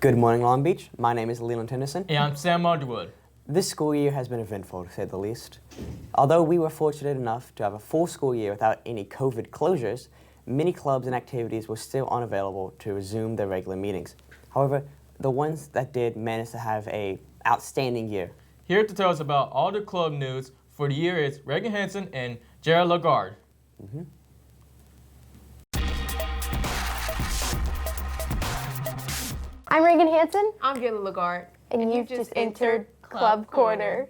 Good morning, Long Beach. My name is Leland Tennyson. And I'm Sam Underwood. This school year has been eventful, to say the least. Although we were fortunate enough to have a full school year without any COVID closures, many clubs and activities were still unavailable to resume their regular meetings. However, the ones that did managed to have an outstanding year. Here to tell us about all the club news for the year is Reagan Hansen and Jared Lagarde. I'm Reagan Hansen. I'm Gayla Lagarde. And you've just entered Club Corner.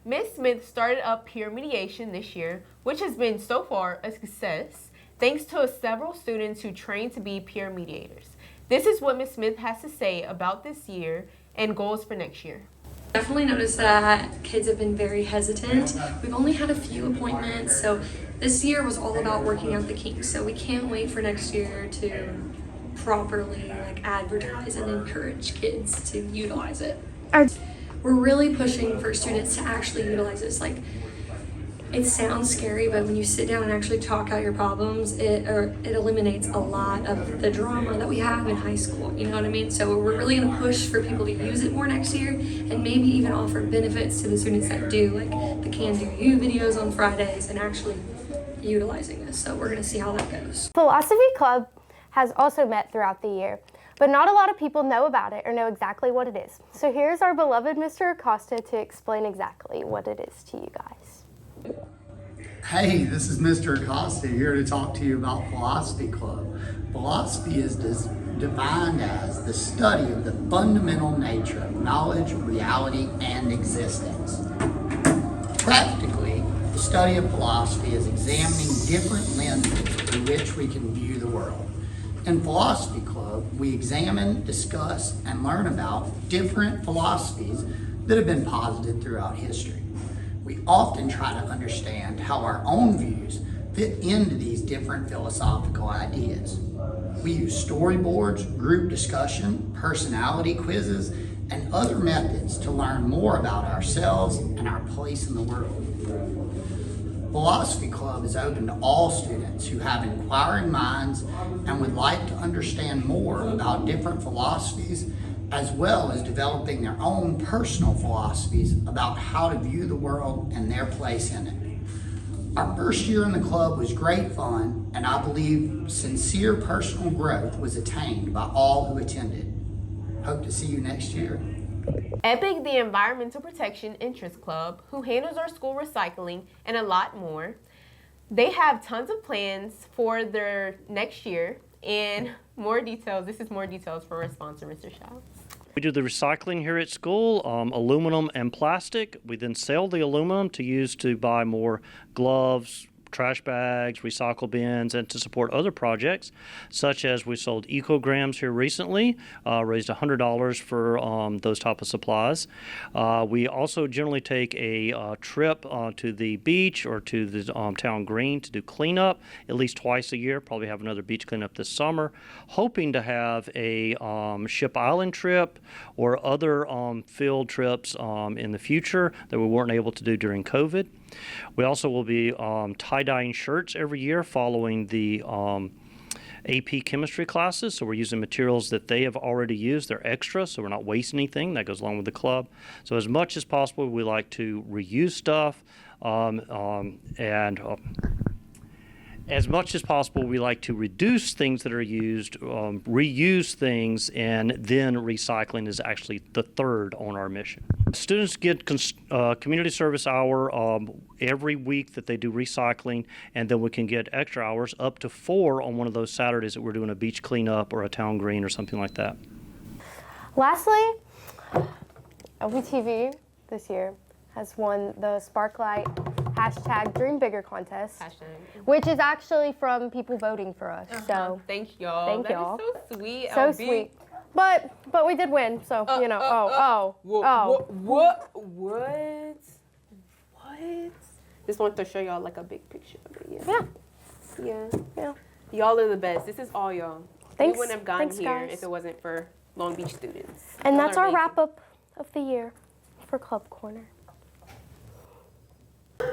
Ms. Smith started up peer mediation this year, which has been so far a success, thanks to several students who trained to be peer mediators. This is what Ms. Smith has to say about this year and goals for next year. Definitely noticed that kids have been very hesitant. We've only had a few appointments, so this year was all about working out the kinks. So we can't wait for next year to properly advertise and encourage kids to utilize it. We're really pushing for students to actually utilize this. It sounds scary, but when you sit down and actually talk out your problems, it eliminates a lot of the drama that we have in high school, you know what I mean? So we're really gonna push for people to use it more next year and maybe even offer benefits to the students that do, like the Can Do You videos on Fridays and actually utilizing this. So we're gonna see how that goes. Philosophy Club has also met throughout the year, but not a lot of people know about it or know exactly what it is. So here's our beloved Mr. Acosta to explain exactly what it is to you guys. Hey, this is Mr. Acosta here to talk to you about Philosophy Club. Philosophy is defined as the study of the fundamental nature of knowledge, reality, and existence. Practically, the study of philosophy is examining different lenses through which we can view the world. In Philosophy Club, we examine, discuss, and learn about different philosophies that have been posited throughout history. We often try to understand how our own views fit into these different philosophical ideas. We use storyboards, group discussion, personality quizzes, and other methods to learn more about ourselves and our place in the world. Philosophy Club is open to all students who have inquiring minds and would like to understand more about different philosophies, as well as developing their own personal philosophies about how to view the world and their place in it. Our first year in the club was great fun, and I believe sincere personal growth was attained by all who attended. Hope to see you next year. EPIC, the Environmental Protection Interest Club, who handles our school recycling and a lot more, they have tons of plans for their next year and more details. This is more details from our sponsor, Mr. Shouts. We do the recycling here at school, aluminum and plastic. We then sell the aluminum to use to buy more gloves, trash bags, recycle bins, and to support other projects, such as we sold ecograms here recently, raised $100 for those type of supplies. We also generally take a trip to the beach or to the town green to do cleanup at least twice a year, probably have another beach cleanup this summer, hoping to have a Ship Island trip or other field trips in the future that we weren't able to do during COVID. We also will be tie-dyeing shirts every year following the AP chemistry classes. So we're using materials that they have already used. They're extra, so we're not wasting anything. That goes along with the club. So as much as possible, we like to reuse stuff as much as possible, we like to reduce things that are used, reuse things, and then recycling is actually the third on our mission. Students get community service hour every week that they do recycling, and then we can get extra hours up to 4 on one of those Saturdays that we're doing a beach cleanup or a town green or something like that. Lastly, LBTV this year has won the Sparklight #DreamBigger contest, which is actually from people voting for us. So thank y'all. Thank y'all. That is so sweet. So LB. sweet. But we did win, so you know. What? Just wanted to show y'all like a big picture of it. Yeah. Y'all are the best. This is all y'all. Thanks. We wouldn't have gotten Thanks, here guys. if it wasn't for Long Beach students. And Y'all that's are our amazing. wrap up of the year for Club Corner.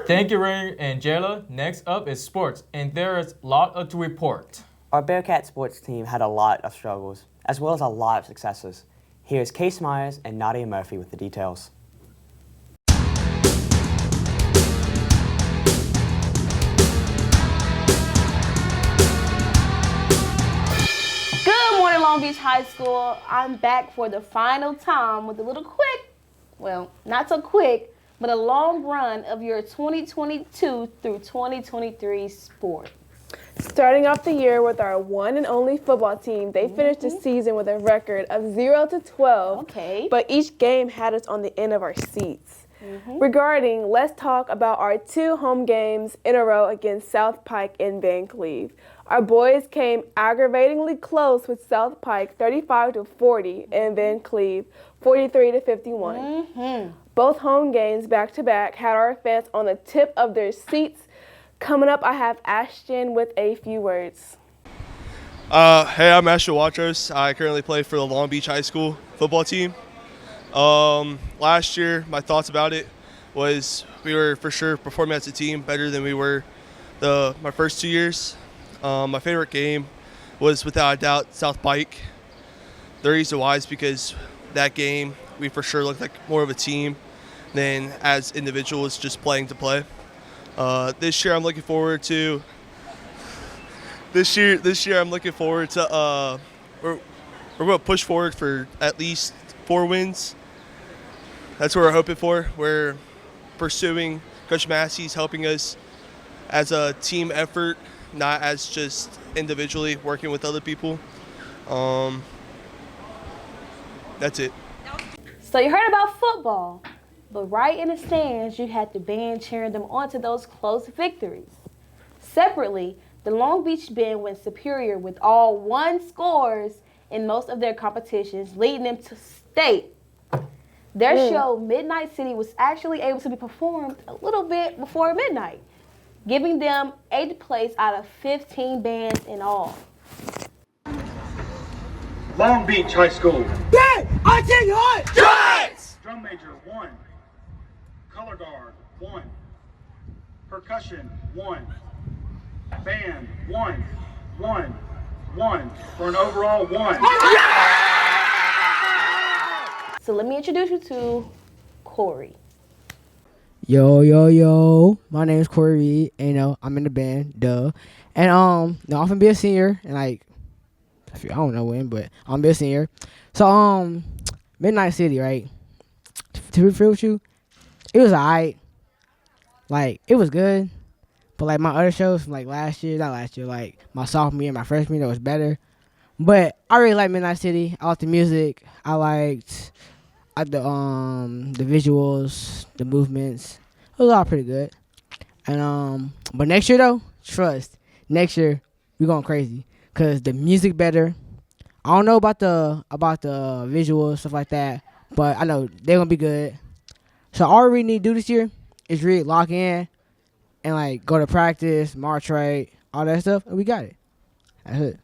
Thank you, Ray and Jayla. Next up is sports, and there is a lot to report. Our Bearcat sports team had a lot of struggles, as well as a lot of successes. Here's Case Myers and Nadia Murphy with the details. Good morning, Long Beach High School. I'm back for the final time with a little quick, well, not so quick, but a long run of your 2022 through 2023 sport. Starting off the year with our one and only football team, they finished the season with a record of 0-12. Okay. But each game had us on the end of our seats. Regarding, let's talk about our 2 home games in a row against South Pike and Van Cleve. Our boys came aggravatingly close with South Pike 35-40 and Van Cleve 43-51. Both home games back-to-back had our fans on the tip of their seats. Coming up, I have Ashton with a few words. Hey, I'm Ashton Watros. I currently play for the Long Beach High School football team. Last year, my thoughts about it was we were for sure performing as a team better than we were my first 2 years. My favorite game was without a doubt South Pike. The reason why is because that game we for sure looked like more of a team than as individuals just playing to play. This year I'm looking forward to. This year I'm looking forward to. We're going to push forward for at least 4 wins. That's what we're hoping for. We're pursuing. Coach Massey's helping us as a team effort, not as just individually working with other people. That's it. So you heard about football, but right in the stands, you had the band cheering them on to those close victories. Separately, the Long Beach band went superior with all 1 scores in most of their competitions, leading them to state. Their show, Midnight City, was actually able to be performed a little bit before midnight, giving them 8th place out of 15 bands in all. Long Beach High School. Hey, I tell you what! Giants! Drum major, 1. Color guard, 1. Percussion, 1. Band, 1. 1. 1. For an overall 1. So let me introduce you to Corey. Yo. My name is Corey Reed, and I'm in the band, duh. And I'm finna be a senior, and I don't know when, but I'm gonna be a senior. So Midnight City, right? To be real with you, it was alright. Like, it was good. But like my other shows from like like my sophomore year, my freshman year was better. But I really like Midnight City. I liked the music. I liked the visuals, the movements. It was all pretty good. And but next year though, trust. Next year we going crazy. Cause the music better. I don't know about the visuals, stuff like that. But I know they're gonna be good. So all we need to do this year is really lock in and like go to practice, march right, all that stuff, and we got it. That's it.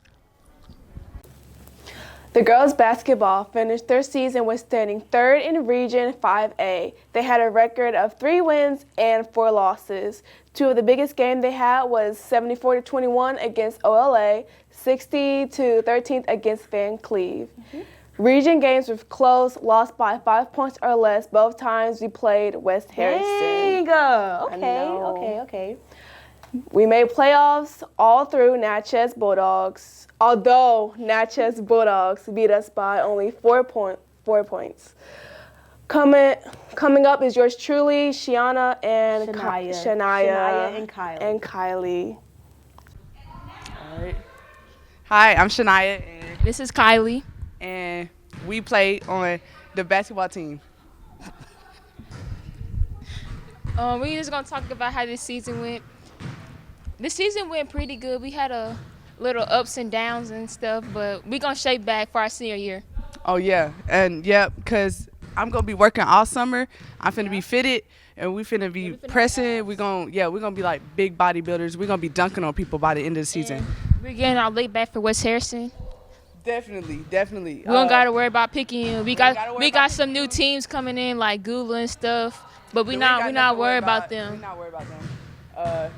The girls basketball finished their season with standing 3rd in Region 5A. They had a record of 3 wins and 4 losses. 2 of the biggest games they had was 74-21 against OLA, 60-13 against Van Cleve. Region games were close, lost by 5 points or less. Both times we played West Harrison. Dang. Okay. We made playoffs all through Natchez Bulldogs, although Natchez Bulldogs beat us by only 4 points. Coming up is yours truly, Shania and Shania and Kylie. All right. Hi, I'm Shania. And this is Kylie. And we play on the basketball team. We just gonna talk about how this season went. The season went pretty good. We had a little ups and downs and stuff, but we gonna shape back for our senior year. Oh yeah, and because I'm gonna be working all summer. I'm finna be fitted, and we finna be pressing. We're gonna be like big bodybuilders. We're gonna be dunking on people by the end of the season. And we're getting our leg back for West Harrison. Definitely. We don't gotta worry about picking. We got some new teams coming in like Gula and stuff, but we not worried about them. We're not worried about them.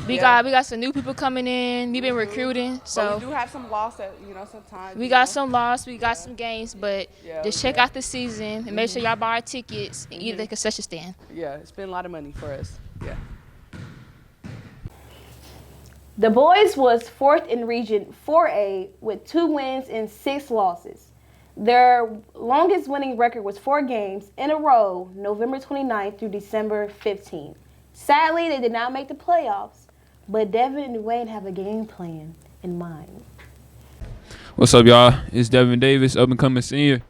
We got some new people coming in. We've been recruiting, so But we do have some loss at sometimes. we got some loss, we got some games, but just check out the season and make sure y'all buy our tickets and eat at the concession stand. Yeah, it's been a lot of money for us. Yeah. The boys was 4th in Region 4A with 2 wins and 6 losses. Their longest winning record was 4 games in a row, November 29th through December 15th. Sadly, they did not make the playoffs, but Devin and Wayne have a game plan in mind. What's up, y'all? It's Devin Davis, up-and-coming senior.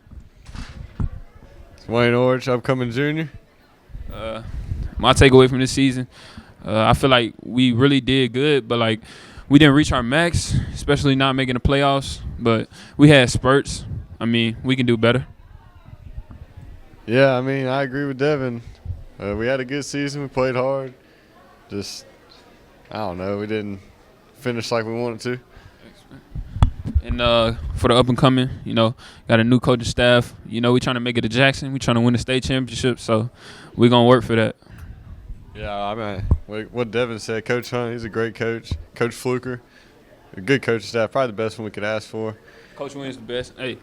Wayne Orch, upcoming junior. My takeaway from this season, I feel like we really did good, but like we didn't reach our max, especially not making the playoffs. But we had spurts. I mean, we can do better. Yeah, I mean, I agree with Devin. We had a good season. We played hard. Just, I don't know, we didn't finish like we wanted to. And for the up-and-coming, got a new coaching staff. We trying to make it to Jackson. We trying to win the state championship, so we're going to work for that. Yeah, I mean, what Devin said, Coach Hunt, he's a great coach. Coach Fluker, a good coaching staff, probably the best one we could ask for. Coach Wynn's the best. Hey,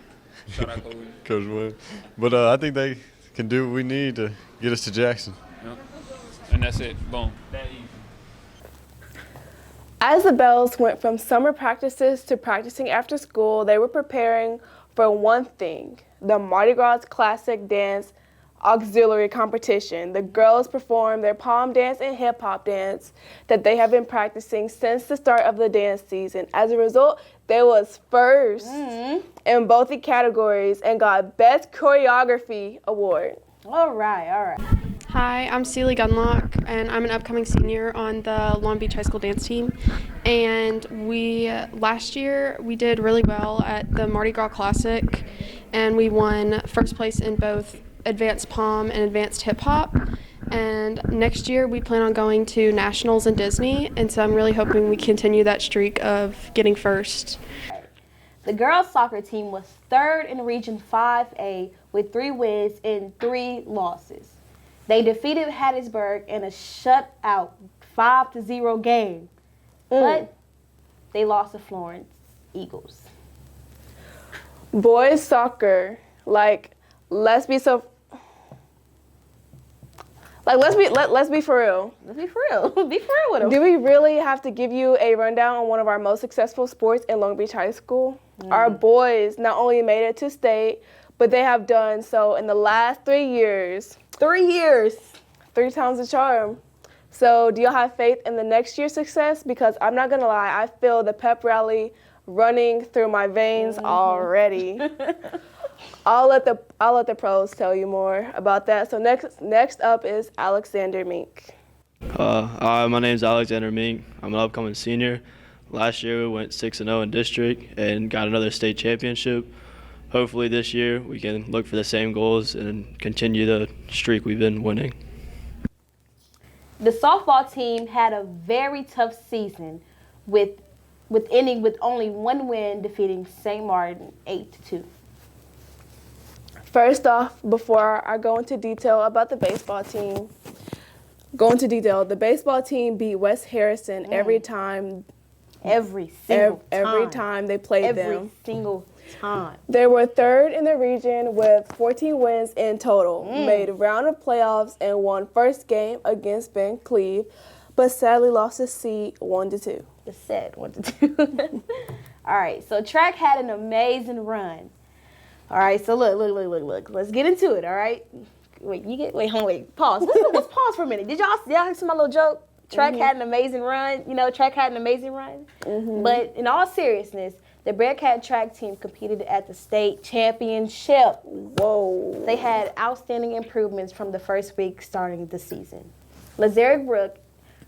shout out Coach Wynn. Coach Wynn. But I think they can do what we need to get us to Jackson. Yep. And that's it. Boom. That easy. As the Bells went from summer practices to practicing after school, they were preparing for one thing, the Mardi Gras Classic Dance Auxiliary Competition. The girls performed their palm dance and hip hop dance that they have been practicing since the start of the dance season. As a result, they was first in both the categories and got Best Choreography Award. All right. Hi, I'm Celie Gunlock, and I'm an upcoming senior on the Long Beach High School dance team. And last year we did really well at the Mardi Gras Classic, and we won first place in both advanced palm and advanced hip hop. And next year we plan on going to nationals in Disney, and so I'm really hoping we continue that streak of getting first. The girls soccer team was 3rd in Region 5A with 3 wins and 3 losses. They defeated Hattiesburg in a shutout 5-0 game, but they lost to Florence Eagles. Boys soccer, let's be for real. Let's be for real. Be for real with them. Do we really have to give you a rundown on one of our most successful sports in Long Beach High School? Our boys not only made it to state, but they have done so in the last 3 years. 3 years. 3 times the charm. So do y'all have faith in the next year's success? Because I'm not going to lie, I feel the pep rally running through my veins already. I'll let the pros tell you more about that. So next up is Alexander Mink. Hi, my name's Alexander Mink. I'm an upcoming senior. Last year we went 6-0 in district and got another state championship. Hopefully this year we can look for the same goals and continue the streak we've been winning. The softball team had a very tough season with ending with only 1 win, defeating St. Martin 8-2. First off, before I go into detail about the baseball team, the baseball team beat West Harrison every time. Every time they played them. Every single time. They were 3rd in the region with 14 wins in total, made a round of playoffs, and won first game against Ben Cleve, but sadly lost to seed 1-2. It's sad, 1-2. All right, so track had an amazing run. All right, so look. Let's get into it, all right? Pause. Let's pause for a minute. Did y'all see my little joke? Track had an amazing run. Track had an amazing run. But in all seriousness, the Bearcat track team competed at the state championship. Whoa. They had outstanding improvements from the first week starting the season. Lazarick Brook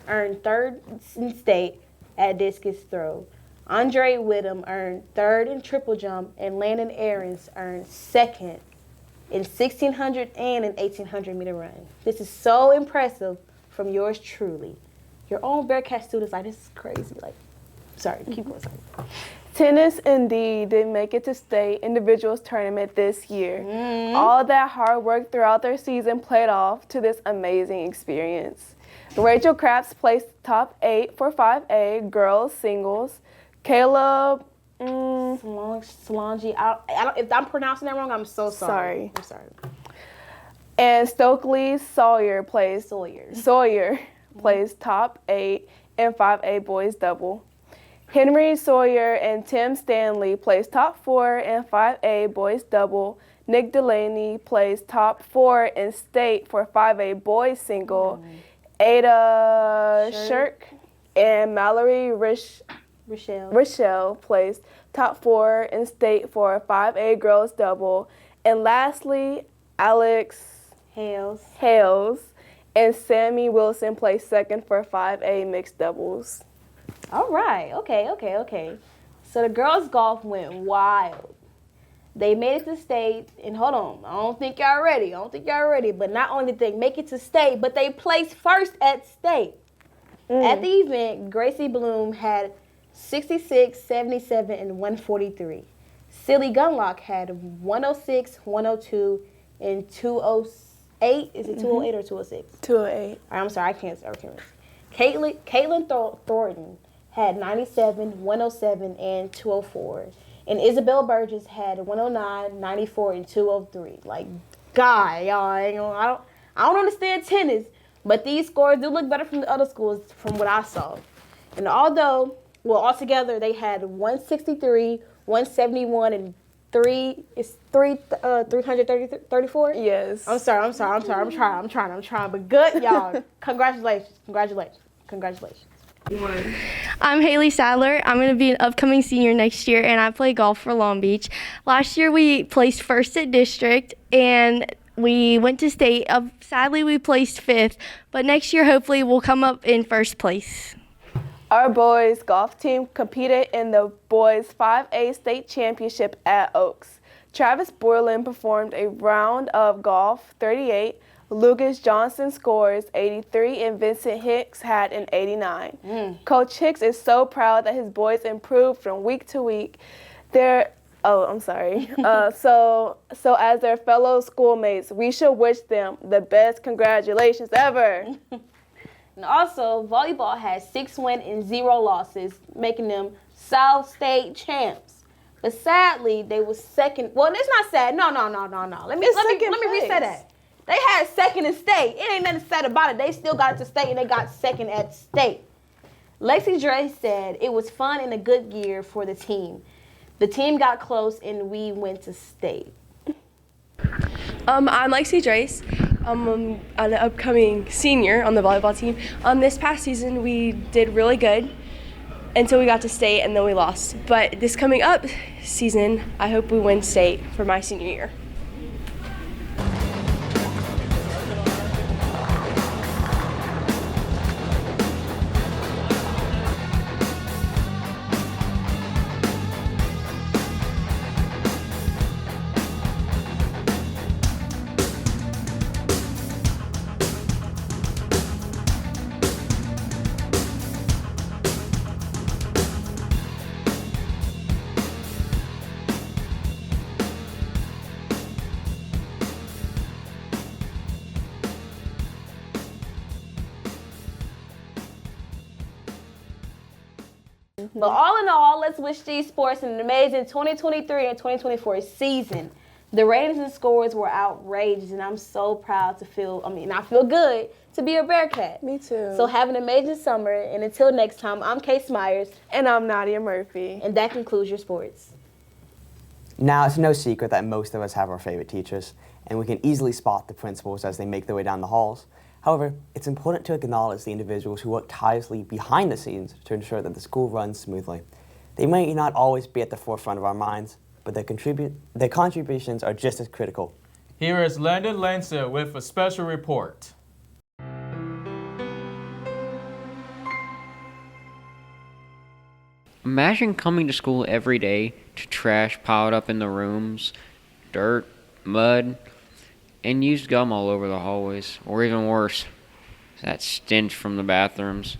earned 3rd in state at discus throw. Andre Whittam earned 3rd in triple jump, and Landon Aarons earned 2nd in 1,600 and an 1,800 meter run. This is so impressive from yours truly. Your own Bearcat students this is crazy. Sorry, keep going. Sorry. Tennis indeed did make it to state individuals tournament this year. All that hard work throughout their season played off to this amazing experience. Rachel Krabs placed top 8 for 5A girls singles. Caleb Solange. If I'm pronouncing that wrong, I'm so sorry. I'm sorry. And Stokely Sawyer plays plays top 8 in 5A boys double. Henry Sawyer and Tim Stanley plays top 4 in 5A boys double. Nick Delaney plays top 4 in state for 5A boys single. Ada Shirk and Mallory Rochelle plays top 4 in state for 5A girls double. And lastly, Alex Hales and Sammy Wilson plays second for 5A mixed doubles. All right. Okay. So the girls' golf went wild. They made it to state, and hold on, I don't think y'all ready. But not only did they make it to state, but they placed first at state. At the event, Gracie Bloom had 66, 77, and 143. Silly Gunlock had 106, 102, and 208. Is it 208 or 206? 208. I'm sorry, I can't remember. Caitlin Thornton had 97, 107, and 204. And Isabel Burgess had 109, 94, and 203. Like, God, y'all, I don't understand tennis, but these scores do look better from the other schools from what I saw. And altogether they had 163, 171, and 334. Yes. I'm sorry. I'm trying. But good, y'all. Congratulations. I'm Haley Sadler. I'm going to be an upcoming senior next year, and I play golf for Long Beach. Last year, we placed first at district, and we went to state. Sadly, we placed fifth, but next year, hopefully, we'll come up in first place. Our boys golf team competed in the boys 5A state championship at Oaks. Travis Borland performed a round of golf 38. Lucas Johnson scores 83 and Vincent Hicks had an 89. Coach Hicks is so proud that his boys improved from week to week. So as their fellow schoolmates, we should wish them the best congratulations ever. And also, volleyball had 6 wins and 0 losses, making them South State champs. But sadly, they were second. Well, it's not sad. No. Let me reset that. They had second in state. It ain't nothing sad about it. They still got it to state, and they got second at state. Lexi Dre said it was fun and a good year for the team. The team got close, and we went to state. I'm Lexi Drace. I'm an upcoming senior on the volleyball team. This past season, we did really good until we got to state, and then we lost. But this coming up season, I hope we win state for my senior year. But all in all, let's wish these sports an amazing 2023 and 2024 season. The ratings and scores were outrageous, and I'm so proud I feel good to be a Bearcat. Me too. So have an amazing summer, and until next time, I'm Case Myers. And I'm Nadia Murphy. And that concludes your sports. Now, it's no secret that most of us have our favorite teachers, and we can easily spot the principals as they make their way down the halls. However, it's important to acknowledge the individuals who work tirelessly behind the scenes to ensure that the school runs smoothly. They may not always be at the forefront of our minds, but their contributions are just as critical. Here is Landon Lancer with a special report. Imagine coming to school every day to trash piled up in the rooms, dirt, mud, and used gum all over the hallways, or even worse, that stench from the bathrooms.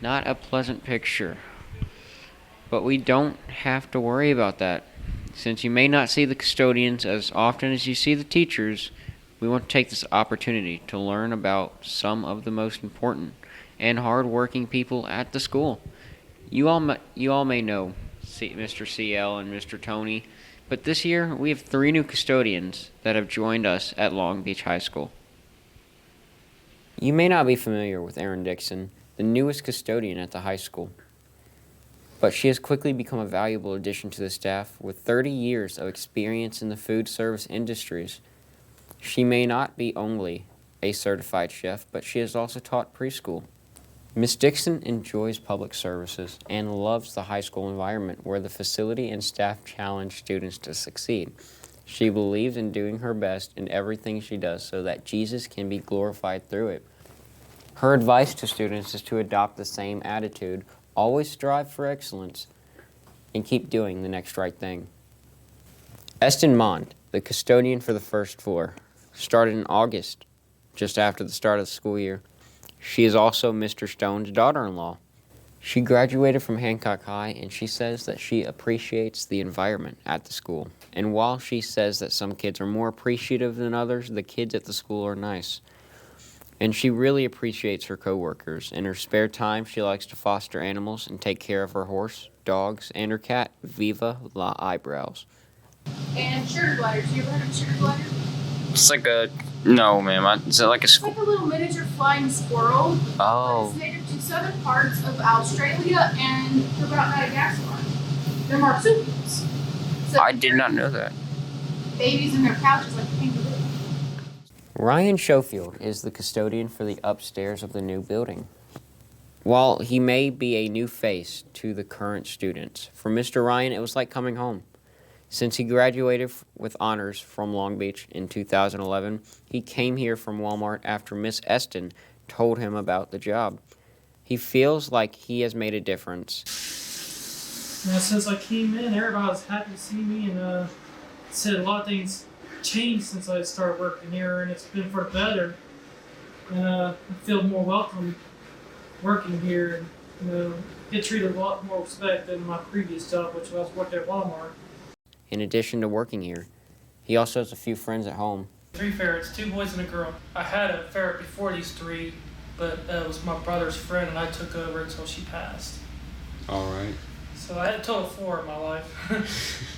Not a pleasant picture. But we don't have to worry about that, since you may not see the custodians as often as you see the teachers, we want to take this opportunity to learn about some of the most important and hard-working people at the school. You all may know Mr. CL and Mr. Tony, but this year we have 3 new custodians that have joined us at Long Beach High School. You may not be familiar with Erin Dixon, the newest custodian at the high school, but she has quickly become a valuable addition to the staff with 30 years of experience in the food service industries. She may not be only a certified chef, but she has also taught preschool. Ms. Dixon enjoys public services and loves the high school environment where the facility and staff challenge students to succeed. She believes in doing her best in everything she does so that Jesus can be glorified through it. Her advice to students is to adopt the same attitude, always strive for excellence, and keep doing the next right thing. Eston Mond, the custodian for the first floor, started in August, just after the start of the school year. She is also Mr. Stone's daughter-in-law. She graduated from Hancock High, and she says that she appreciates the environment at the school. And while she says that some kids are more appreciative than others, the kids at the school are nice. And she really appreciates her coworkers. In her spare time, she likes to foster animals and take care of her horse, dogs, and her cat, Viva La Eyebrows. And sugar glider. Do you ever heard of a sugar glider? It's like a... No, ma'am. Is it like a... It's like a little miniature flying squirrel. Oh. It's native to southern parts of Australia and about Madagascar. They're marsupials. So I did not know that. babies in their couches like a kangaroo. Ryan Schofield is the custodian for the upstairs of the new building. While he may be a new face to the current students, for Mr. Ryan, it was like coming home. Since he graduated with honors from Long Beach in 2011, he came here from Walmart after Miss Eston told him about the job. He feels like he has made a difference. Now, since I came in, everybody was happy to see me and said a lot of things changed since I started working here, and it's been for the better. And I feel more welcome working here, and get treated a lot more respect than my previous job, which was working at Walmart. In addition to working here, he also has a few friends at home. 3 ferrets, 2 boys and a girl. I had a ferret before these 3, but it was my brother's friend, and I took over until she passed. All right. So I had a total of 4 in my life.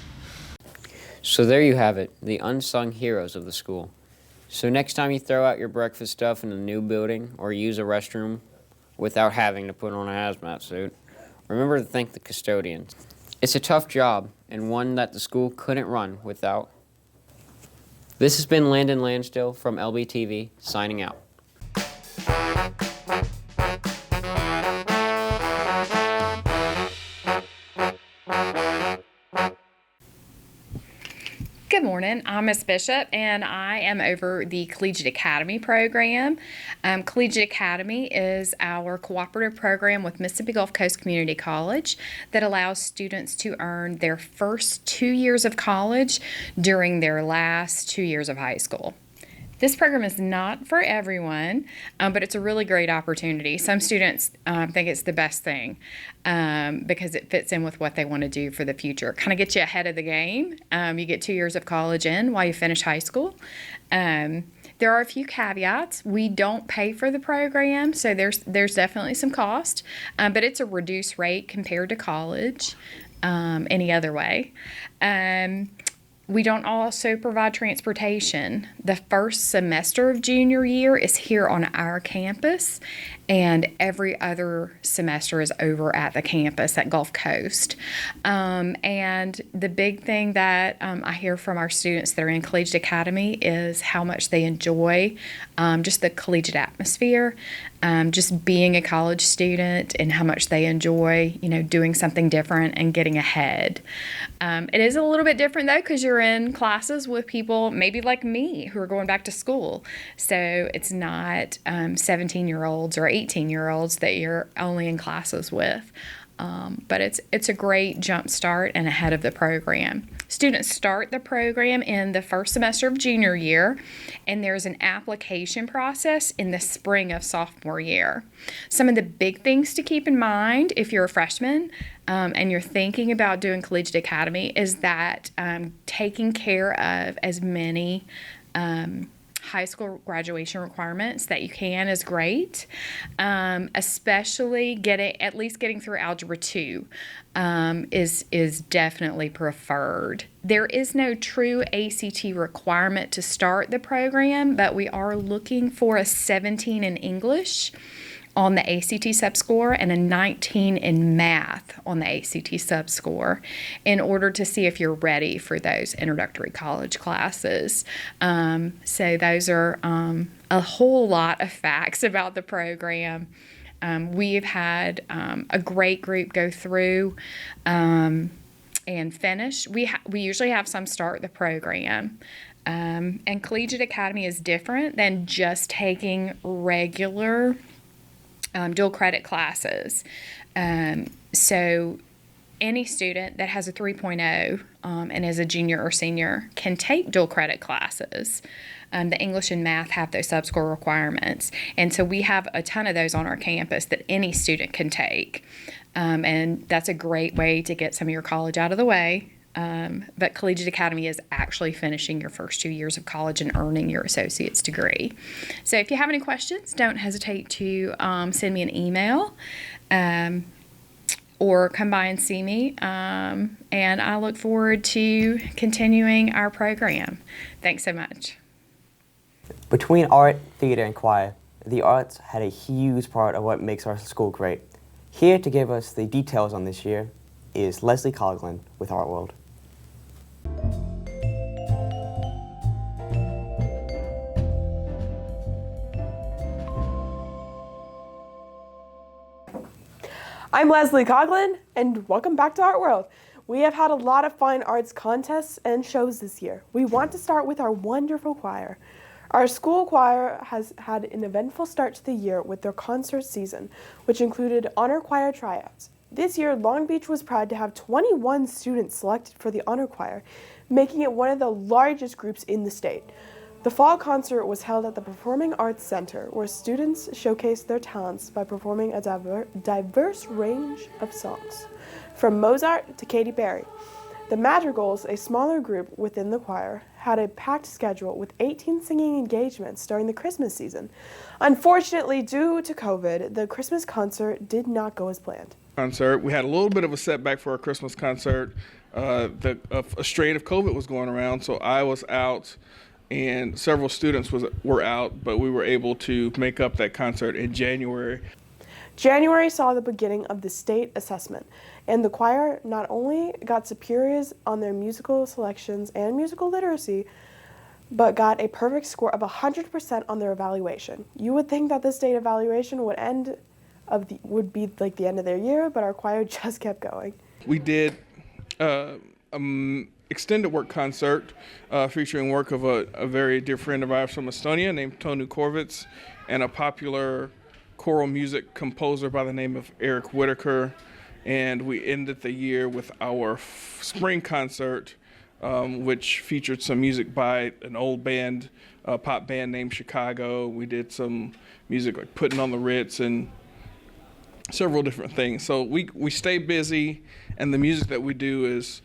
So there you have it, the unsung heroes of the school. So next time you throw out your breakfast stuff in a new building or use a restroom without having to put on a hazmat suit, remember to thank the custodians. It's a tough job and one that the school couldn't run without. This has been Landon Lansdale from LBTV, signing out. Good morning, I'm Miss Bishop and I am over the Collegiate Academy program. Collegiate Academy is our cooperative program with Mississippi Gulf Coast Community College that allows students to earn their first 2 years of college during their last 2 years of high school. This program is not for everyone, but it's a really great opportunity. Some students think it's the best thing because it fits in with what they want to do for the future. It kind of gets you ahead of the game. You get 2 years of college in while you finish high school. There are a few caveats. We don't pay for the program, so there's definitely some cost, but it's a reduced rate compared to college any other way. We don't also provide transportation. The first semester of junior year is here on our campus, and every other semester is over at the campus at Gulf Coast. And the big thing that I hear from our students that are in Collegiate Academy is how much they enjoy just the collegiate atmosphere, just being a college student, and how much they enjoy, doing something different and getting ahead. It is a little bit different though, because you're in classes with people maybe like me who are going back to school. So it's not 17-year-olds or 18-year-olds that you're only in classes with. But it's a great jump start and ahead of the program. Students start the program in the first semester of junior year, and there's an application process in the spring of sophomore year. Some of the big things to keep in mind if you're a freshman and you're thinking about doing Collegiate Academy is that taking care of as many high school graduation requirements that you can is great, especially getting through Algebra 2 is definitely preferred. There is no true ACT requirement to start the program, but we are looking for a 17 in English on the ACT subscore and a 19 in math on the ACT subscore in order to see if you're ready for those introductory college classes. So those are a whole lot of facts about the program. We've had a great group go through and finish. We usually have some start the program. And Collegiate Academy is different than just taking regular dual credit classes. So any student that has a 3.0 and is a junior or senior can take dual credit classes. The English and math have those subscore requirements. And so we have a ton of those on our campus that any student can take. And that's a great way to get some of your college out of the way. But Collegiate Academy is actually finishing your first 2 years of college and earning your associate's degree. So if you have any questions, don't hesitate to send me an email or come by and see me. And I look forward to continuing our program. Thanks so much. Between art, theater, and choir, the arts had a huge part of what makes our school great. Here to give us the details on this year is Leslie Coughlin with Art World. I'm Leslie Coughlin, and welcome back to Art World. We have had a lot of fine arts contests and shows this year. We want to start with our wonderful choir. Our school choir has had an eventful start to the year with their concert season, which included honor choir tryouts. This year, Long Beach was proud to have 21 students selected for the honor choir, making it one of the largest groups in the state. The fall concert was held at the Performing Arts Center, where students showcased their talents by performing a diverse range of songs, from Mozart to Katy Perry. The Madrigals, a smaller group within the choir, had a packed schedule with 18 singing engagements during the Christmas season. Unfortunately, due to COVID, the Christmas concert did not go as planned. We had a little bit of a setback for our Christmas concert. A strain of COVID was going around, so I was out and several students were out, but we were able to make up that concert in January. January saw the beginning of the state assessment, and the choir not only got superiors on their musical selections and musical literacy, but got a perfect score of 100% on their evaluation. You would think that the state evaluation would be like the end of their year, but our choir just kept going. We did extended work concert featuring work of a very dear friend of ours from Estonia named Tonu Korvitz, and a popular choral music composer by the name of Eric Whitaker. And we ended the year with our spring concert, which featured some music by an old band, a pop band named Chicago. We did some music like Putting on the Ritz and several different things. So we stay busy, and the music that we do is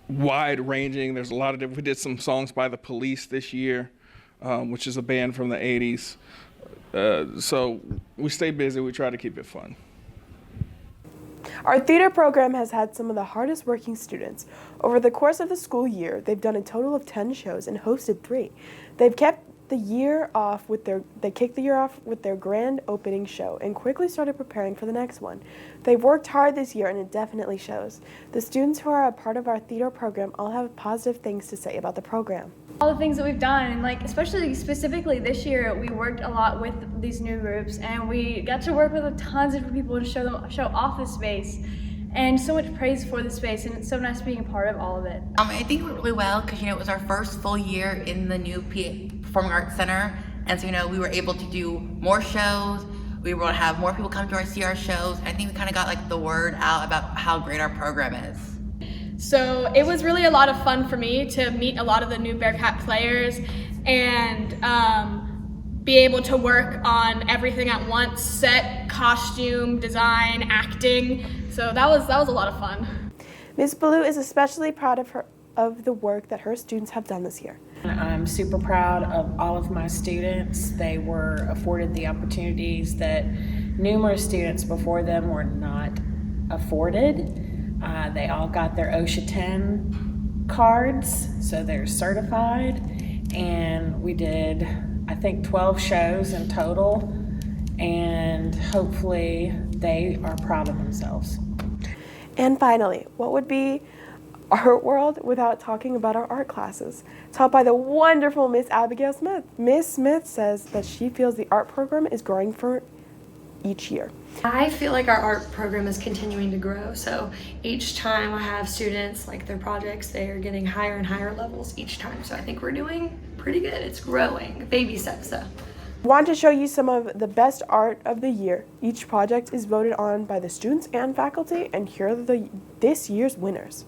wide ranging. There's a lot of different. We did some songs by The Police this year, which is a band from the 80s. So we stay busy. We try to keep it fun. Our theater program has had some of the hardest working students. Over the course of the school year, they've done a total of 10 shows and hosted 3. They've kicked the year off with their grand opening show and quickly started preparing for the next one. They've worked hard this year, and it definitely shows. The students who are a part of our theater program all have positive things to say about the program. All the things that we've done, and especially specifically this year, we worked a lot with these new groups, and we got to work with tons of different people to show off the space, and so much praise for the space, and it's so nice being a part of all of it. I think it went really well because it was our first full year in the new Performing Arts Center, and so we were able to do more shows. We were able to have more people come to see our shows. I think we kind of got the word out about how great our program is. So it was really a lot of fun for me to meet a lot of the new Bearcat players and be able to work on everything at once: set, costume, design, acting. So that was a lot of fun. Ms. Ballou is especially proud of of the work that her students have done this year. I'm super proud of all of my students. They were afforded the opportunities that numerous students before them were not afforded. They all got their OSHA 10 cards, so they're certified. And we did, I think, 12 shows in total. And hopefully they are proud of themselves. And finally, what would be art world without talking about our art classes? Taught by the wonderful Miss Abigail Smith. Miss Smith says that she feels the art program is growing for each year. I feel like our art program is continuing to grow. So each time I have students like their projects, they are getting higher and higher levels each time. So I think we're doing pretty good. It's growing. Baby steps though. Want to show you some of the best art of the year. Each project is voted on by the students and faculty, and here are this year's winners.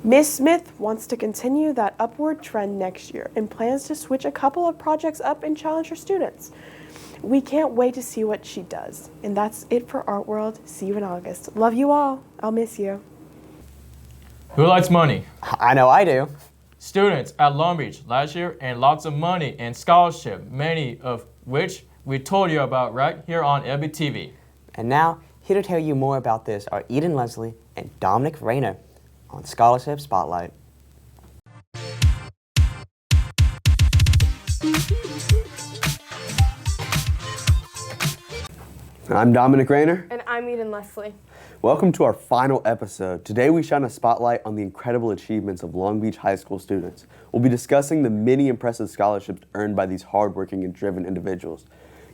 Miss Smith wants to continue that upward trend next year and plans to switch a couple of projects up and challenge her students. We can't wait to see what she does. And that's it for Art World. See you in August. Love you all. I'll miss you. Who likes money? I know I do. Students at Long Beach last year earned lots of money and scholarship, many of which we told you about right here on LBTV. And now, here to tell you more about this are Eden Leslie and Dominic Rayner on Scholarship Spotlight. I'm Dominic Rayner. And I'm Eden Leslie. Welcome to our final episode. Today we shine a spotlight on the incredible achievements of Long Beach High School students. We'll be discussing the many impressive scholarships earned by these hardworking and driven individuals.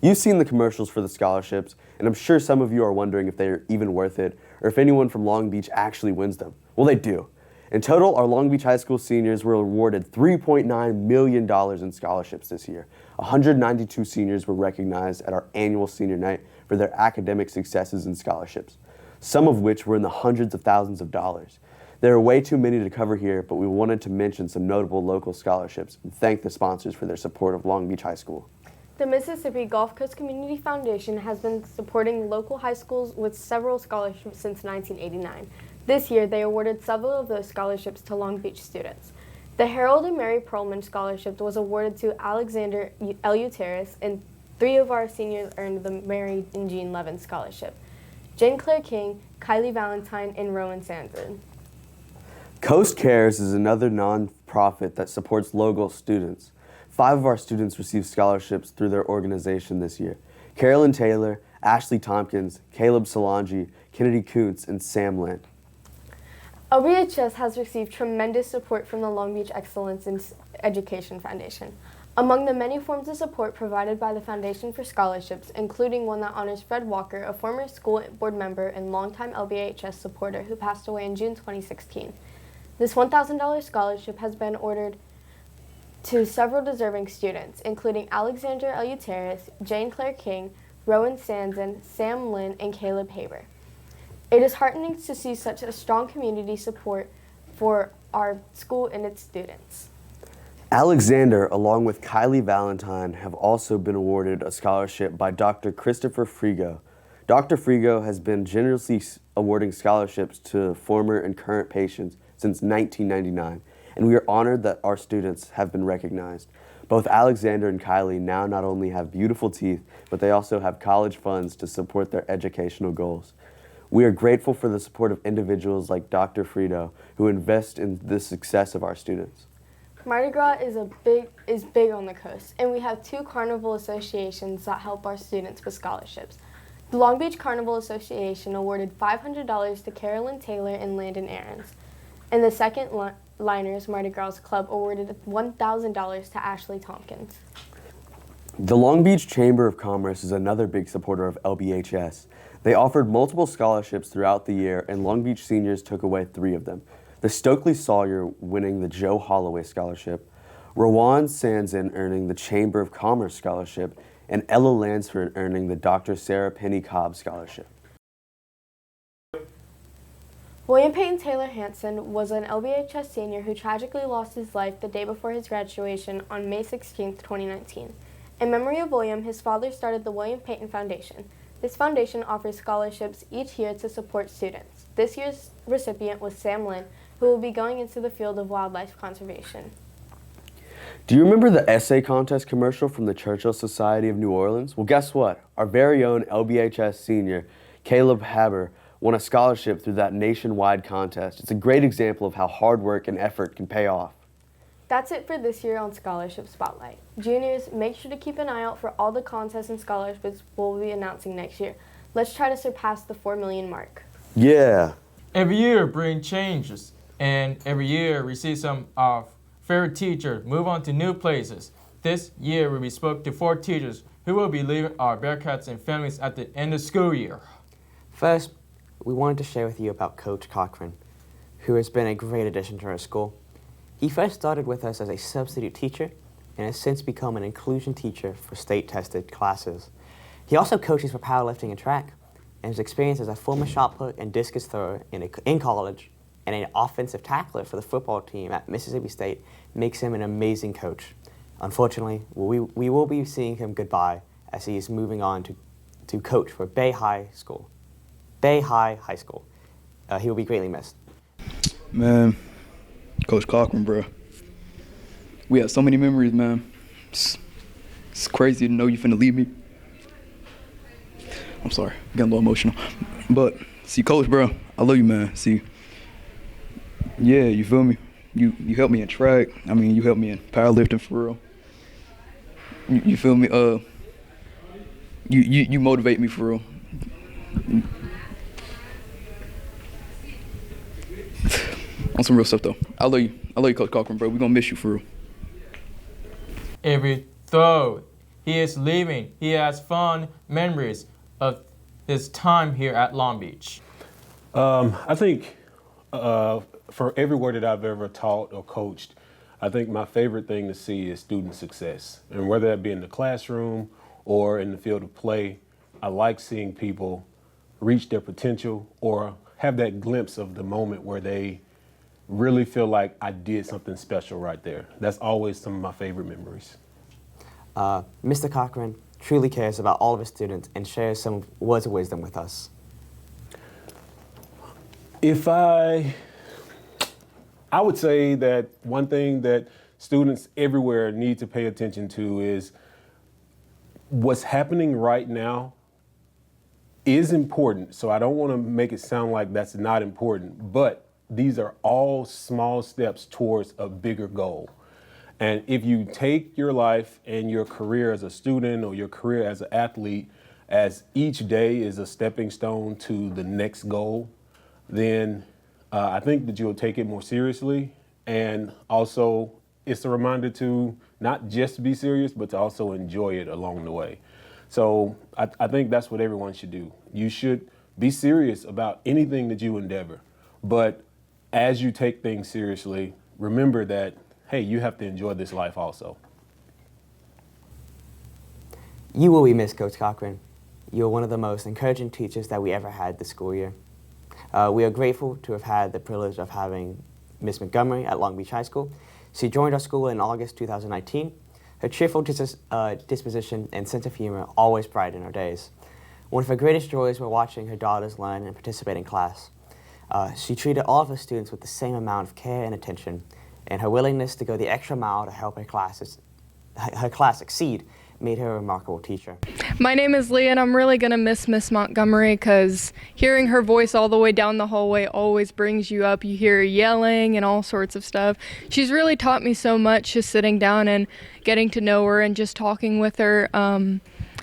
You've seen the commercials for the scholarships, and I'm sure some of you are wondering if they're even worth it, or if anyone from Long Beach actually wins them. Well, they do. In total, our Long Beach High School seniors were awarded $3.9 million in scholarships this year. 192 seniors were recognized at our annual senior night for their academic successes and scholarships, some of which were in the hundreds of thousands of dollars. There are way too many to cover here, but we wanted to mention some notable local scholarships and thank the sponsors for their support of Long Beach High School. The Mississippi Gulf Coast Community Foundation has been supporting local high schools with several scholarships since 1989. This year, they awarded several of those scholarships to Long Beach students. The Harold and Mary Perlman Scholarship was awarded to Alexander Eleuteris, and 3 of our seniors earned the Mary and Jean Levin Scholarship: Jane Claire King, Kylie Valentine, and Rowan Sanson. Coast Cares is another nonprofit that supports local students. 5 of our students received scholarships through their organization this year: Carolyn Taylor, Ashley Tompkins, Caleb Solangi, Kennedy Kuntz, and Sam Lynn. LBHS has received tremendous support from the Long Beach Excellence in Education Foundation. Among the many forms of support provided by the Foundation for Scholarships, including one that honors Fred Walker, a former school board member and longtime LBHS supporter who passed away in June 2016. This $1,000 scholarship has been awarded to several deserving students, including Alexander Eleuteris, Jane Claire King, Rowan Sanson, Sam Lynn, and Caleb Haber. It is heartening to see such a strong community support for our school and its students. Alexander, along with Kylie Valentine, have also been awarded a scholarship by Dr. Christopher Frigo. Dr. Frigo has been generously awarding scholarships to former and current patients since 1999, and we are honored that our students have been recognized. Both Alexander and Kylie now not only have beautiful teeth, but they also have college funds to support their educational goals. We are grateful for the support of individuals like Dr. Frido, who invest in the success of our students. Mardi Gras is big on the coast, and we have 2 carnival associations that help our students with scholarships. The Long Beach Carnival Association awarded $500 to Carolyn Taylor and Landon Aarons, and the Second Liners Mardi Gras Club awarded $1,000 to Ashley Tompkins. The Long Beach Chamber of Commerce is another big supporter of LBHS. They offered multiple scholarships throughout the year, and Long Beach seniors took away 3 of them. The Stokely Sawyer winning the Joe Holloway Scholarship, Rowan Sanson earning the Chamber of Commerce Scholarship, and Ella Lansford earning the Dr. Sarah Penny Cobb Scholarship. William Payton Taylor Hanson was an LBHS senior who tragically lost his life the day before his graduation on May 16, 2019. In memory of William, his father started the William Payton Foundation. This foundation offers scholarships each year to support students. This year's recipient was Sam Lynn, who will be going into the field of wildlife conservation. Do you remember the essay contest commercial from the Churchill Society of New Orleans? Well, guess what? Our very own LBHS senior, Caleb Haber, won a scholarship through that nationwide contest. It's a great example of how hard work and effort can pay off. That's it for this year on Scholarship Spotlight. Juniors, make sure to keep an eye out for all the contests and scholarships we'll be announcing next year. Let's try to surpass the 4 million mark. Yeah. Every year bring changes, and every year we see some of our favorite teachers move on to new places. This year we spoke to 4 teachers who will be leaving our Bearcats and families at the end of school year. First, we wanted to share with you about Coach Cochran, who has been a great addition to our school. He first started with us as a substitute teacher and has since become an inclusion teacher for state-tested classes. He also coaches for powerlifting and track, and his experience as a former shot put and discus thrower in college and an offensive tackler for the football team at Mississippi State makes him an amazing coach. Unfortunately, we will be seeing him goodbye as he is moving on to coach for Bay High School. Bay High High School. He will be greatly missed. Man, Coach Cochran, bro. We have so many memories, man. It's crazy to know you finna leave me. I'm sorry, I'm getting a little emotional. But, see, Coach, bro, I love you, man. See, yeah, you feel me? You helped me in track. I mean, you helped me in powerlifting for real. You feel me? You motivate me for real. On some real stuff though. I love you, Coach Cochran, bro. We're gonna miss you for real. Every though he is leaving, he has fond memories of his time here at Long Beach. I think for everywhere that I've ever taught or coached, I think my favorite thing to see is student success. And whether that be in the classroom or in the field of play, I like seeing people reach their potential or have that glimpse of the moment where they really feel like I did something special right there. That's always some of my favorite memories. Mr. Cochran truly cares about all of his students and shares some words of wisdom with us. I would say that one thing that students everywhere need to pay attention to is what's happening right now is important. So I don't want to make it sound like that's not important, but these are all small steps towards a bigger goal. And if you take your life and your career as a student or your career as an athlete as each day is a stepping stone to the next goal, then I think that you'll take it more seriously. And also, it's a reminder to not just be serious, but to also enjoy it along the way. So I think that's what everyone should do. You should be serious about anything that you endeavor. But as you take things seriously, remember that, hey, you have to enjoy this life also. You will be missed, Coach Cochran. You are one of the most encouraging teachers that we ever had this school year. We are grateful to have had the privilege of having Miss Montgomery at Long Beach High School. She joined our school in August 2019. Her cheerful disposition and sense of humor always brightened our days. One of her greatest joys were watching her daughters learn and participate in class. She treated all of her students with the same amount of care and attention, and her willingness to go the extra mile to help her class succeed made her a remarkable teacher. My name is Leah, and I'm really going to miss Miss Montgomery because hearing her voice all the way down the hallway always brings you up. You hear her yelling and all sorts of stuff. She's really taught me so much just sitting down and getting to know her and just talking with her.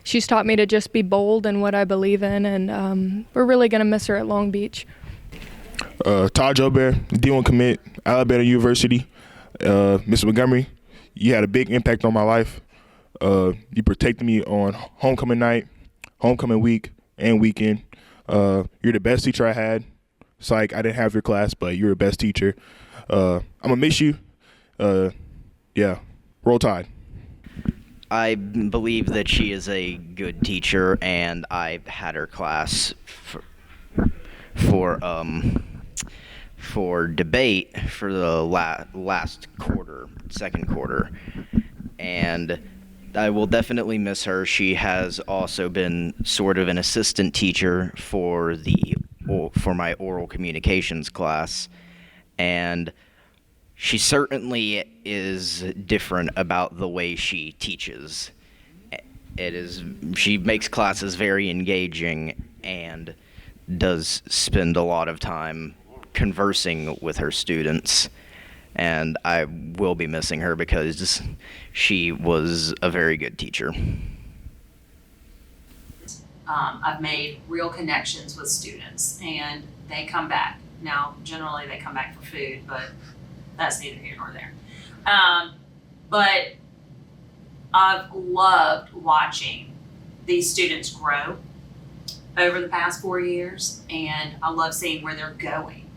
She's taught me to just be bold in what I believe in, and we're really going to miss her at Long Beach. Todd Jobert, D1 commit, Alabama University. Miss Montgomery, you had a big impact on my life. You protected me on homecoming night, homecoming week, and weekend. You're the best teacher I had. It's like I didn't have your class, but you're the best teacher. I'm going to miss you. Yeah, roll Tide. I believe that she is a good teacher, and I had her class for debate for the last quarter, second quarter, and I will definitely miss her. She has also been sort of an assistant teacher for my oral communications class, and she certainly is different about the way she teaches. She makes classes very engaging and does spend a lot of time conversing with her students. And I will be missing her because she was a very good teacher. I've made real connections with students, and they come back. Now, generally they come back for food, but that's neither here nor there. But I've loved watching these students grow over the past 4 years, and I love seeing where they're going.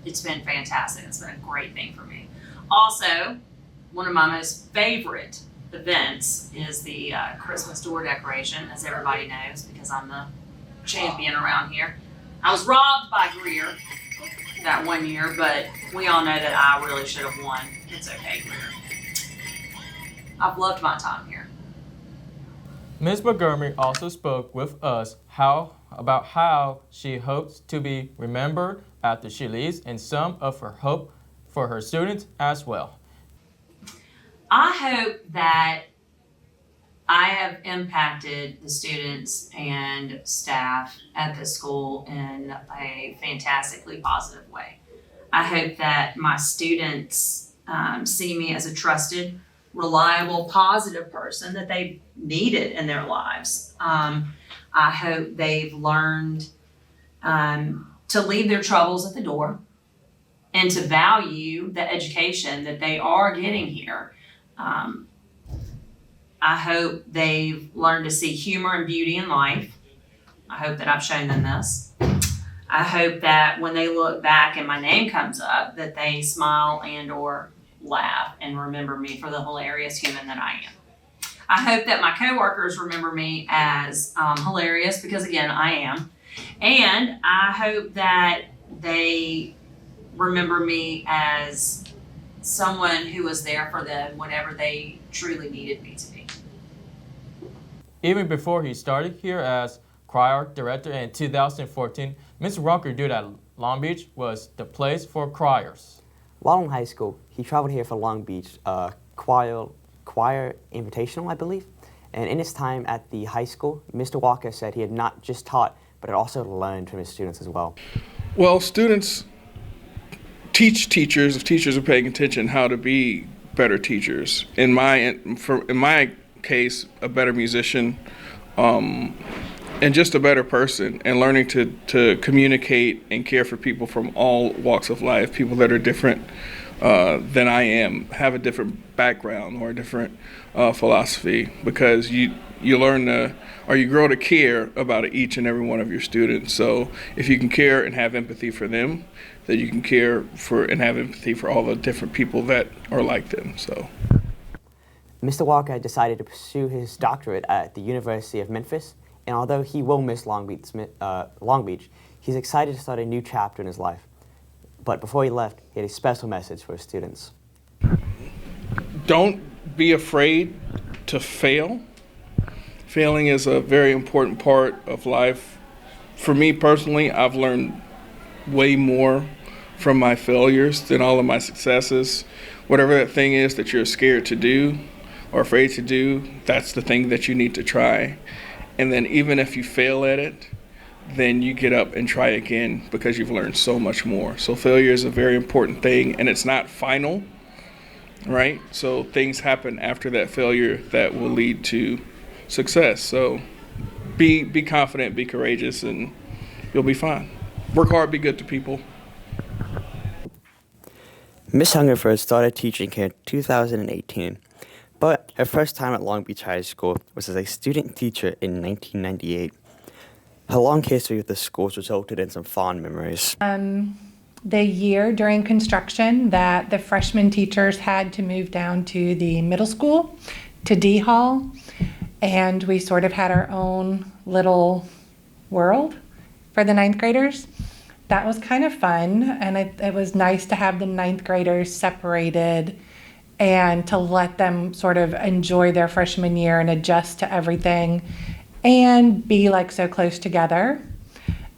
It's been fantastic. It's been a great thing for me. Also, one of my most favorite events is the Christmas door decoration, as everybody knows, because I'm the champion around here. I was robbed by Greer that one year, but we all know that I really should have won. It's okay, Greer. I've loved my time here. Ms. Montgomery also spoke with us about how she hopes to be remembered after she leaves and some of her hope for her students as well. I hope that I have impacted the students and staff at the school in a fantastically positive way. I hope that my students see me as a trusted, reliable, positive person that they needed in their lives. I hope they've learned to leave their troubles at the door and to value the education that they are getting here. I hope they've learned to see humor and beauty in life. I hope that I've shown them this. I hope that when they look back and my name comes up, that they smile and or laugh and remember me for the hilarious human that I am. I hope that my coworkers remember me as hilarious, because again, I am. And I hope that they remember me as someone who was there for them whenever they truly needed me to be. Even before he started here as choir director in 2014, Mr. Walker knew that Long Beach was the place for choirs. While in high school, he traveled here for Long Beach choir invitational, I believe. And in his time at the high school, Mr. Walker said he had not just taught, but had also learned from his students as well. Well, students teach teachers, if teachers are paying attention, how to be better teachers. In my case, a better musician, and just a better person, and learning to communicate and care for people from all walks of life, people that are different than I am, have a different background or a different philosophy, because you learn to, or you grow to care about each and every one of your students. So if you can care and have empathy for them, then you can care for and have empathy for all the different people that are like them. So Mr. Walker decided to pursue his doctorate at the University of Memphis, and although he will miss Long Beach, he's excited to start a new chapter in his life. But before he left, he had a special message for his students. Don't be afraid to fail. Failing is a very important part of life. For me personally, I've learned way more from my failures than all of my successes. Whatever that thing is that you're scared to do or afraid to do, that's the thing that you need to try. And then even if you fail at it, then you get up and try again, because you've learned so much more. So failure is a very important thing, and it's not final, right? So things happen after that failure that will lead to success. So be confident, be courageous, and you'll be fine. Work hard, be good to people. Miss Hungerford started teaching here in 2018, but her first time at Long Beach High School was as a student teacher in 1998. Her long history with the schools resulted in some fond memories. The year during construction that the freshman teachers had to move down to the middle school, to D Hall, and we sort of had our own little world for the ninth graders. That was kind of fun, and it was nice to have the ninth graders separated and to let them sort of enjoy their freshman year and adjust to everything and be like so close together.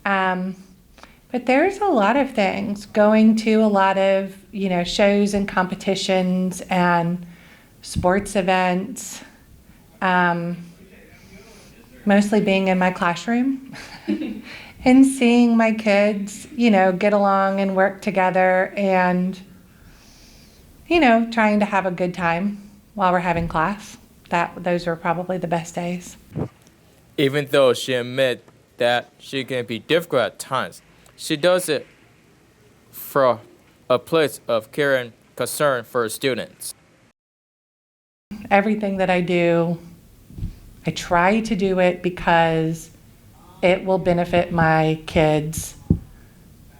But there's a lot of things, going to a lot of, shows and competitions and sports events, mostly being in my classroom and seeing my kids, get along and work together and, trying to have a good time while we're having class. Those were probably the best days. Even though she admits that she can be difficult at times, she does it from a place of care and concern for students. Everything that I do, I try to do it because it will benefit my kids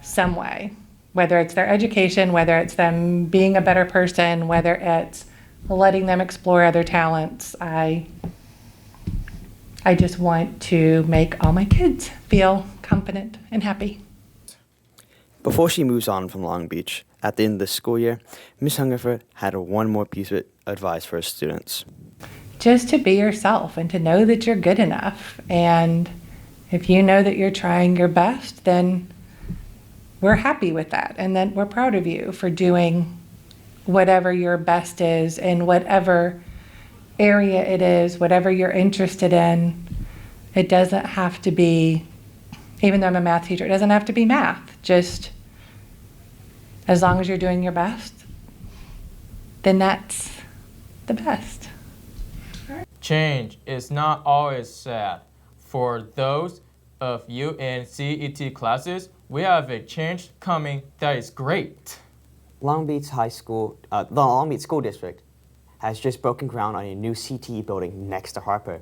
some way, whether it's their education, whether it's them being a better person, whether it's letting them explore other talents. I just want to make all my kids feel confident and happy. Before she moves on from Long Beach, at the end of the school year, Ms. Hungerford had one more piece of advice for her students. Just to be yourself and to know that you're good enough. And if you know that you're trying your best, then we're happy with that. And then we're proud of you for doing whatever your best is in whatever area it is, whatever you're interested in. It doesn't have to be, even though I'm a math teacher, it doesn't have to be math. Just as long as you're doing your best, then that's the best. Change is not always sad. For those of you in CET classes, we have a change coming that is great. Long Beach High School, the Long Beach School District has just broken ground on a new CTE building next to Harper.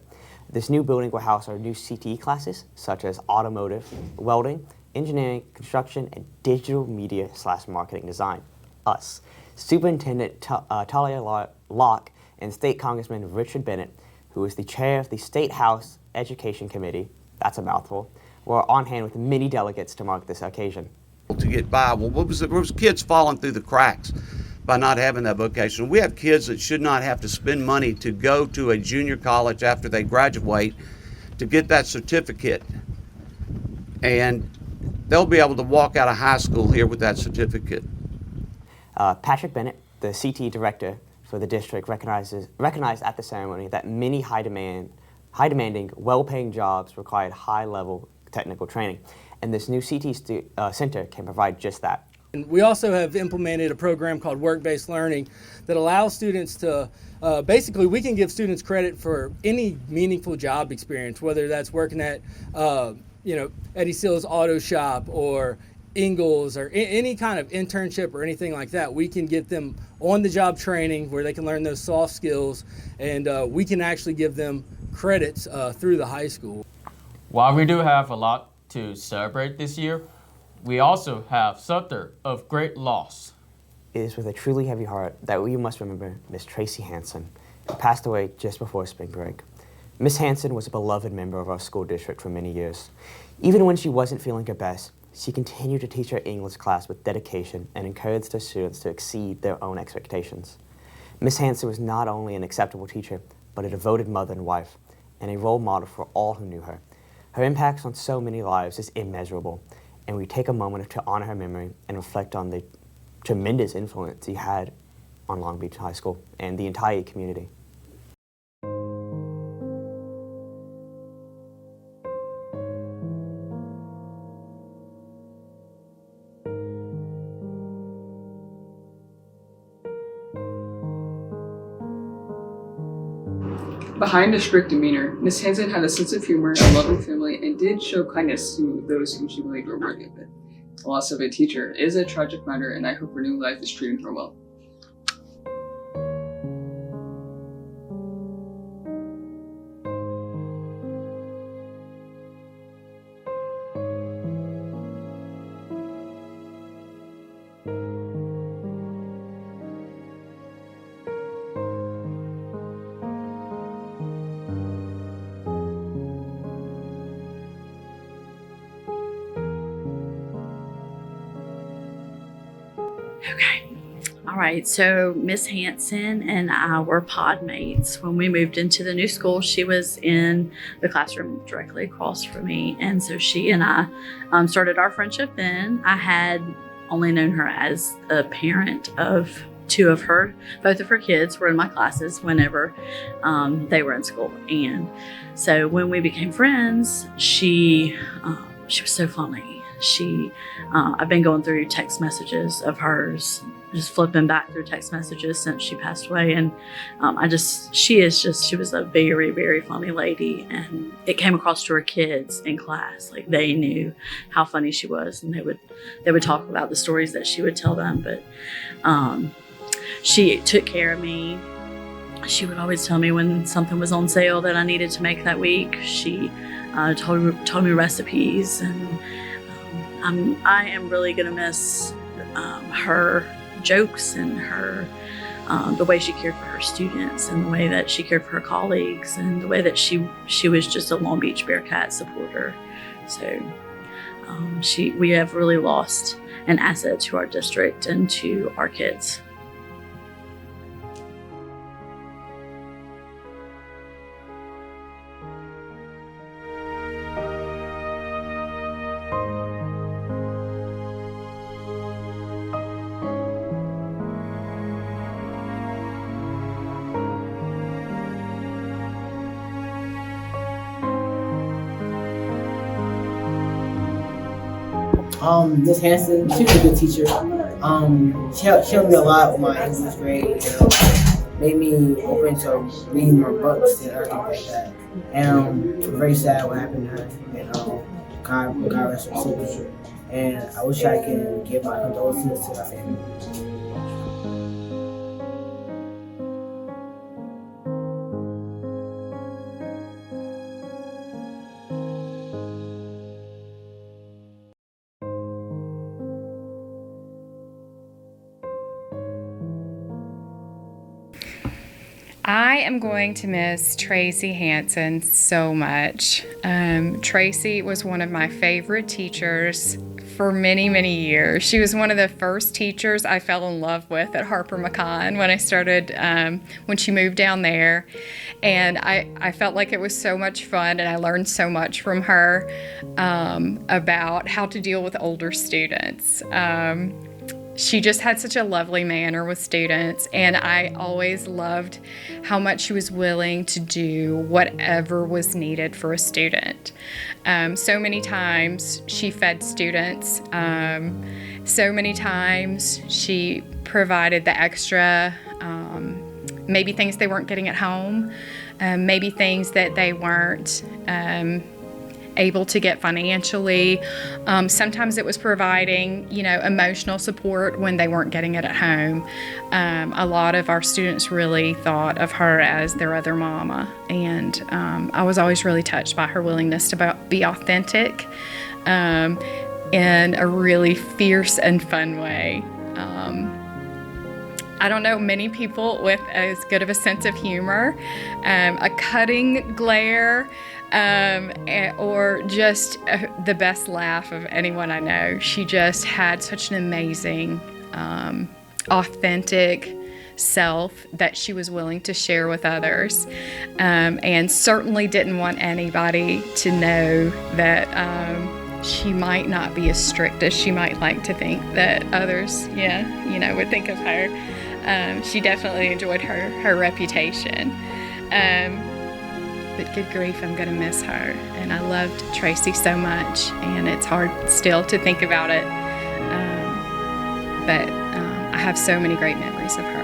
This new building will house our new CTE classes, such as automotive, welding, engineering, construction, and digital media/marketing design, us. Superintendent Talia Locke and State Congressman Richard Bennett, who is the chair of the State House Education Committee, that's a mouthful, were on hand with many delegates to mark this occasion. To get by, well, what was kids falling through the cracks. by not having that vocational. We have kids that should not have to spend money to go to a junior college after they graduate to get that certificate. And they'll be able to walk out of high school here with that certificate. Patrick Bennett, the CT director for the district, recognized at the ceremony that many high-demanding, well-paying jobs required high-level technical training, and this new CT center can provide just that. And we also have implemented a program called work-based learning that allows students to, basically we can give students credit for any meaningful job experience, whether that's working at, Eddie Seal's auto shop or Ingalls or any kind of internship or anything like that. We can get them on-the-job training where they can learn those soft skills, and we can actually give them credits through the high school. While we do have a lot to celebrate this year, we also have something of great loss. It is with a truly heavy heart that we must remember Miss Tracy Hansen, who passed away just before spring break. Miss Hansen was a beloved member of our school district for many years. Even when she wasn't feeling her best, she continued to teach her English class with dedication and encouraged her students to exceed their own expectations. Miss Hansen was not only an acceptable teacher, but a devoted mother and wife, and a role model for all who knew her. Her impact on so many lives is immeasurable, and we take a moment to honor her memory and reflect on the tremendous influence he had on Long Beach High School and the entire community. Behind a strict demeanor, Miss Hansen had a sense of humor, a loving family, and did show kindness to those whom she believed were worthy of it. The loss of a teacher is a tragic matter, and I hope her new life is treating her well. Okay. All right. So Miss Hansen and I were pod mates. When we moved into the new school, she was in the classroom directly across from me. And so she and I started our friendship then. I had only known her as a parent of both of her kids were in my classes whenever they were in school. And so when we became friends, she was so funny. I've been going through text messages of hers, just flipping back through text messages since she passed away. And she was a very, very funny lady. And it came across to her kids in class. Like they knew how funny she was, and they would talk about the stories that she would tell them. But she took care of me. She would always tell me when something was on sale that I needed to make that week. She told me recipes, and I am really gonna miss her jokes and her the way she cared for her students, and the way that she cared for her colleagues, and the way that she was just a Long Beach Bearcat supporter. So we have really lost an asset to our district and to our kids. Miss Hansen, she was a good teacher. She helped me a lot with my English grade, made me open to reading more books and everything like that. And it was very sad what happened to her, and God rest her soul. And I wish I could give my condolences to her family. I am going to miss Tracy Hansen so much. Tracy was one of my favorite teachers for many, many years. She was one of the first teachers I fell in love with at Harper McCon when I started, when she moved down there. And I felt like it was so much fun, and I learned so much from her about how to deal with older students. She just had such a lovely manner with students, and I always loved how much she was willing to do whatever was needed for a student. So many times she fed students. So many times she provided the extra, maybe things they weren't getting at home, maybe things that they weren't able to get financially. Sometimes it was providing, emotional support when they weren't getting it at home. A lot of our students really thought of her as their other mama, and I was always really touched by her willingness to be authentic in a really fierce and fun way. I don't know many people with as good of a sense of humor, a cutting glare, or just the best laugh of anyone I know. She just had such an amazing, authentic self that she was willing to share with others, and certainly didn't want anybody to know that she might not be as strict as she might like to think that others, would think of her. She definitely enjoyed her reputation. But good grief, I'm gonna miss her. And I loved Tracy so much, and it's hard still to think about it. But I have so many great memories of her.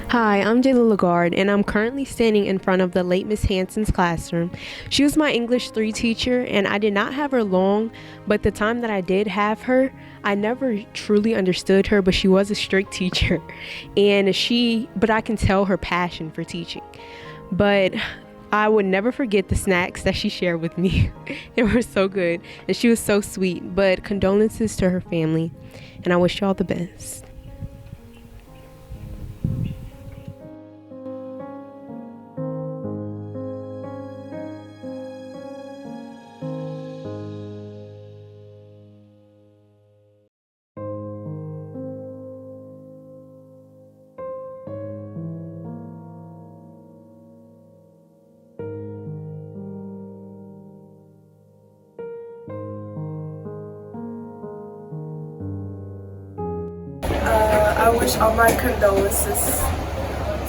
Hi, I'm Jayla Lagarde, and I'm currently standing in front of the late Miss Hanson's classroom. She was my English 3 teacher, and I did not have her long, but the time that I did have her, I never truly understood her, but she was a strict teacher, but I can tell her passion for teaching. But I would never forget the snacks that she shared with me. They were so good, and she was so sweet. But condolences to her family, and I wish you all the best. I wish all my condolences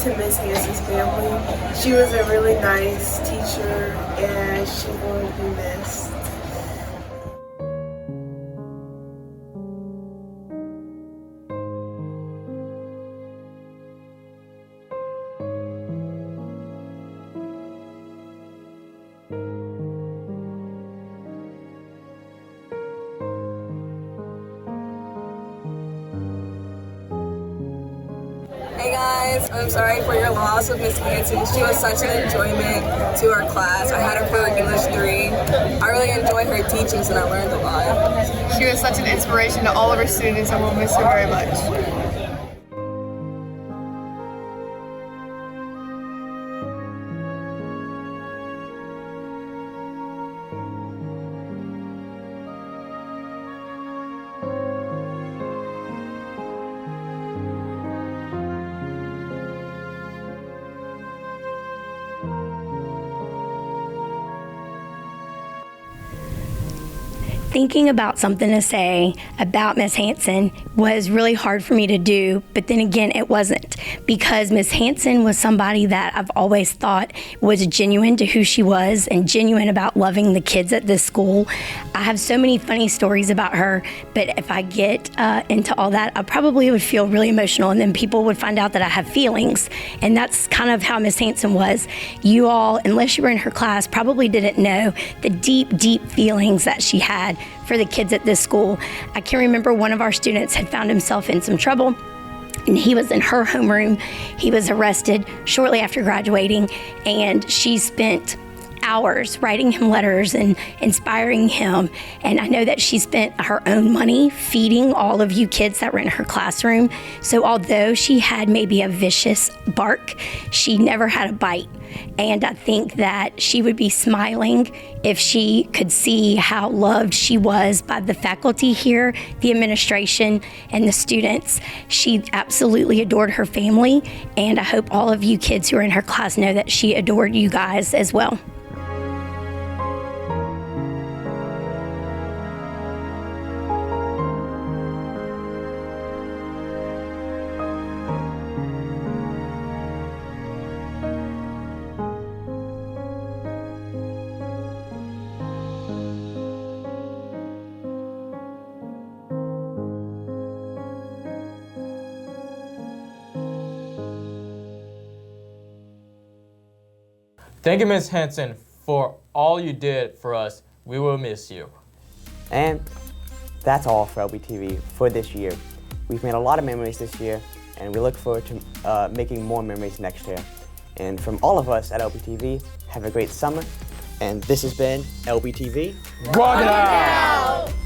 to Miss Hanson's family. She was a really nice teacher, and she will be missed. Hey guys, I'm sorry for your loss of Miss Hanson. She was such an enjoyment to our class. I had her for English 3. I really enjoyed her teachings and I learned a lot. She was such an inspiration to all of our students and we'll miss her very much. Thinking about something to say about Miss Hanson was really hard for me to do, but then again, it wasn't, because Miss Hanson was somebody that I've always thought was genuine to who she was and genuine about loving the kids at this school. I have so many funny stories about her, but if I get into all that, I probably would feel really emotional, and then people would find out that I have feelings, and that's kind of how Miss Hanson was. You all, unless you were in her class, probably didn't know the deep, deep feelings that she had for the kids at this school. I can remember one of our students had found himself in some trouble, and he was in her homeroom. He was arrested shortly after graduating, and she spent hours writing him letters and inspiring him. And I know that she spent her own money feeding all of you kids that were in her classroom. So although she had maybe a vicious bark, she never had a bite. And I think that she would be smiling if she could see how loved she was by the faculty here, the administration, and the students. She absolutely adored her family, and I hope all of you kids who are in her class know that she adored you guys as well. Thank you, Ms. Henson, for all you did for us. We will miss you. And that's all for LBTV for this year. We've made a lot of memories this year, and we look forward to making more memories next year. And from all of us at LBTV, have a great summer. And this has been LBTV. Rock it out!